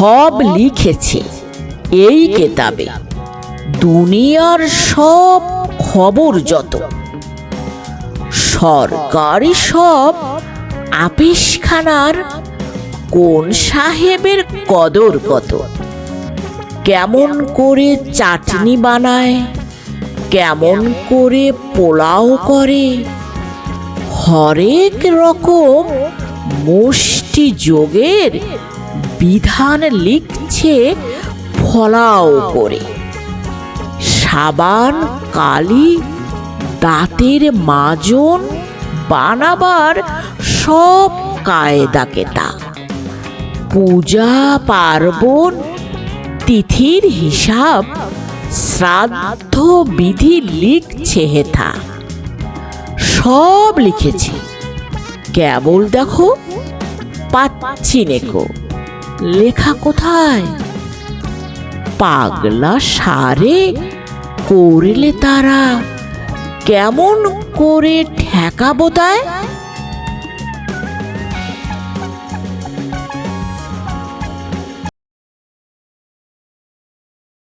সব লিখেছে এই কেতাবে, দুনিয়ার সব খবর যত, সরকারি সব আপিসখানার কোন সাহেবের কদর কত, কেমন করে চাটনি বানায়, কেমন করে পোলাও করে, হরেক রকম মুষ্টি যোগের বিধান লিখছে ফলাও করে। সাবান কালি দাঁতের মাজন বানাবার সব কায়দা কেতা, পূজা পার্বণ তিথির হিসাব শ্রাদ্ধ বিধি লিখছে হেথা। সব লিখেছে, কেবল দেখো পাচ্ছি নেকো লেখা কোথায়। পাগলা সারে করলে তারা কেমন করে ঠেকাবো তাই।